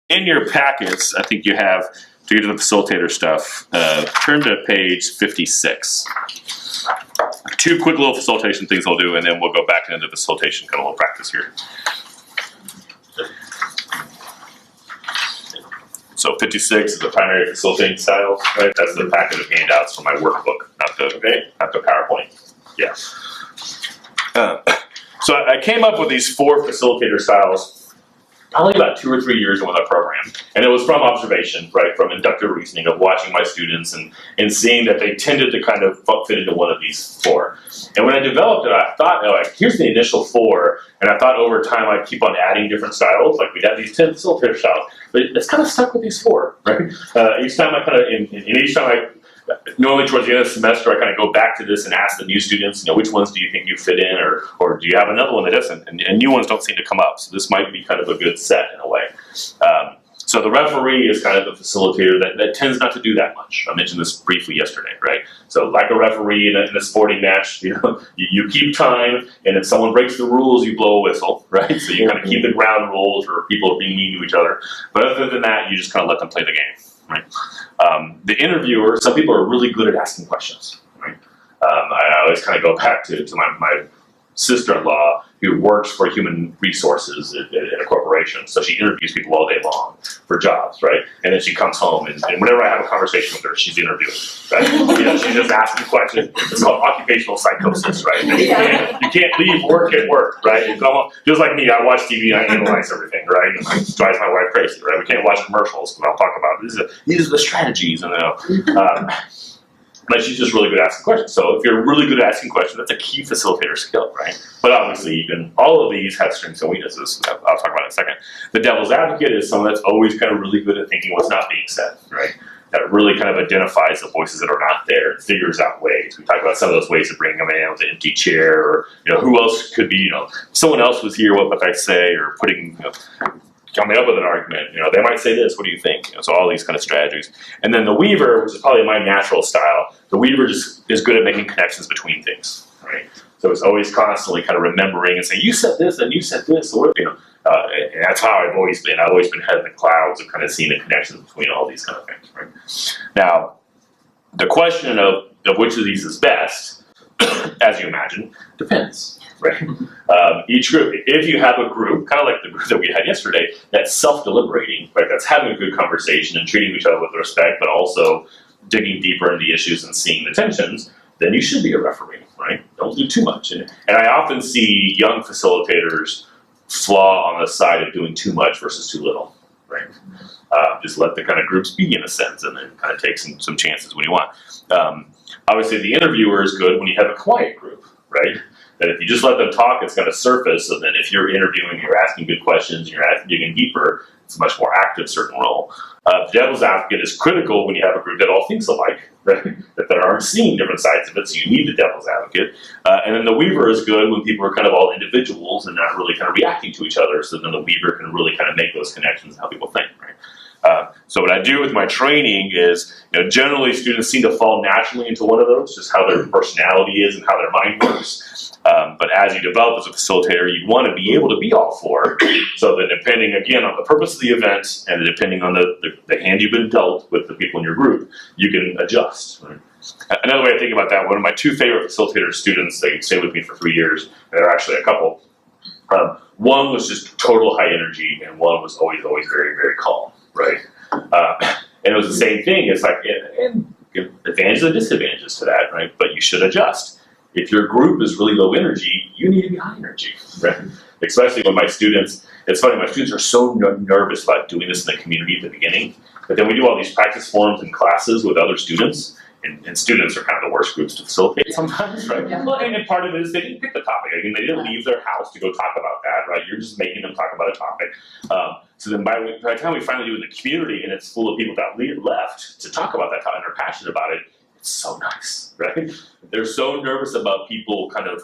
in your packets, I think you have, to get to the facilitator stuff, turn to page 56. Two quick little facilitation things I'll do, and then we'll go back into facilitation, kind of a little practice here. So 56 is the primary facilitating styles, right? That's the packet of handouts from my workbook, not the PowerPoint. Yeah. So I came up with these 4 facilitator styles probably about 2 or 3 years into the program. And it was from observation, right, from inductive reasoning of watching my students and seeing that they tended to kind of fit into one of these 4. And when I developed it, I thought, like, here's the initial 4, and I thought over time I'd keep on adding different styles. Like, we'd have these 10 facilitator styles, but it's kind of stuck with these 4, right? Each time I kind of, each time I, normally towards the end of the semester, I kind of go back to this and ask the new students, which ones do you think you fit in, or do you have another one that doesn't? And new ones don't seem to come up, so this might be kind of a good set in a way. So the referee is kind of the facilitator that tends not to do that much. I mentioned this briefly yesterday, right? So like a referee in a sporting match, you keep time, and if someone breaks the rules, you blow a whistle, right? So you kind of keep the ground rules, or people are being mean to each other. But other than that, you just kind of let them play the game. Right. The interviewer, some people are really good at asking questions. Right. I always kind of go back to my sister-in-law who works for human resources in a corporation. So she interviews people all day long for jobs, right? And then she comes home, and whenever I have a conversation with her, she's interviewing, right? She's just asking questions. It's called occupational psychosis, right? You can't leave work at work, right? You come, just like me, I watch TV and I analyze everything, right? And it drives my wife crazy, right? We can't watch commercials because I'll talk about these are the strategies, and but she's just really good at asking questions. So if you're really good at asking questions, that's a key facilitator skill, right? But obviously, all of these have strengths and weaknesses. I'll talk about it in a second. The devil's advocate is someone that's always kind of really good at thinking what's not being said, right? That really kind of identifies the voices that are not there and figures out ways. We talked about some of those ways of bringing them in with an empty chair, or who else could be, if someone else was here, what would I say? Or putting, coming up with an argument, they might say this, what do you think? So all these kind of strategies. And then the weaver, which is probably my natural style, the weaver just is good at making connections between things, right? So it's always constantly kind of remembering and saying, you said this and you said this, or and that's how I've always been. I've always been head in the clouds of kind of seeing the connections between all these kind of things, right? Now, the question of which of these is best, as you imagine, depends. Right. Each group, if you have a group, kind of like the group that we had yesterday, that's self-deliberating, right? That's having a good conversation and treating each other with respect, but also digging deeper into the issues and seeing the tensions, then you should be a referee, right? Don't do too much. And I often see young facilitators flaw on the side of doing too much versus too little, right? Just let the kind of groups be in a sense, and then kind of take some chances when you want. Obviously, the interviewer is good when you have a quiet group, right? That if you just let them talk, it's going to surface, and then if you're interviewing, you're asking good questions, you're digging deeper, it's a much more active certain role. The devil's advocate is critical when you have a group that all thinks alike, right? That aren't seeing different sides of it, so you need the devil's advocate. And then the weaver is good when people are kind of all individuals and not really kind of reacting to each other, so then the weaver can really kind of make those connections and how people think, right? So what I do with my training is, generally students seem to fall naturally into one of those, just how their personality is and how their mind works. But as you develop as a facilitator, you want to be able to be all 4, so that depending, again, on the purpose of the event and depending on the hand you've been dealt with the people in your group, you can adjust. Right? Another way of thinking about that, one of my 2 favorite facilitator students, they stayed with me for 3 years, and they're actually a couple. One was just total high energy, and one was always very, very calm. Right, and it was the same thing. It's like and advantages and disadvantages to that, right? But you should adjust. If your group is really low energy, you need to be high energy, right? Especially when my students. It's funny, my students are so nervous about doing this in the community at the beginning, but then we do all these practice forums and classes with other students. And students are kind of the worst groups to facilitate sometimes, right? Yeah. Well, and part of it is they didn't pick the topic. I mean, they didn't leave their house to go talk about that, right? You're just making them talk about a topic. So then by the time we finally do it in the community and it's full of people that left to talk about that topic and are passionate about it, it's so nice, right? They're so nervous about people kind of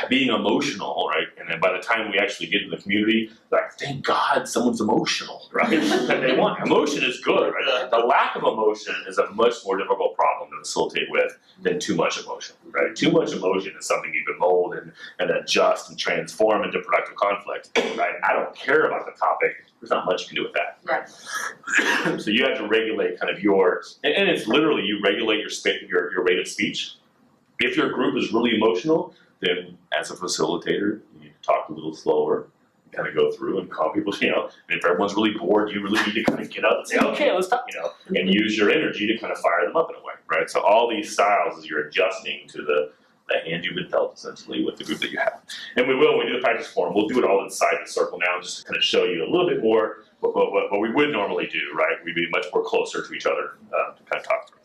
being emotional, right? And then by the time we actually get in the community, like, thank God someone's emotional, right? And they want emotion is good, right? The lack of emotion is a much more difficult problem to facilitate with than too much emotion, right? Too much emotion is something you can mold and adjust and transform into productive conflict, right? I don't care about the topic. There's not much you can do with that. Right. So you have to regulate kind of and it's literally you regulate your rate of speech. If your group is really emotional, then as a facilitator, you need to talk a little slower, kind of go through and calm people, and if everyone's really bored, you really need to kind of get up and say, okay, let's talk, and use your energy to kind of fire them up in a way, right? So all these styles is you're adjusting to the hand you've been dealt, essentially, with the group that you have. And when we do the practice forum, we'll do it all inside the circle now, just to kind of show you a little bit more what we would normally do, right? We'd be much more closer to each other to kind of talk through.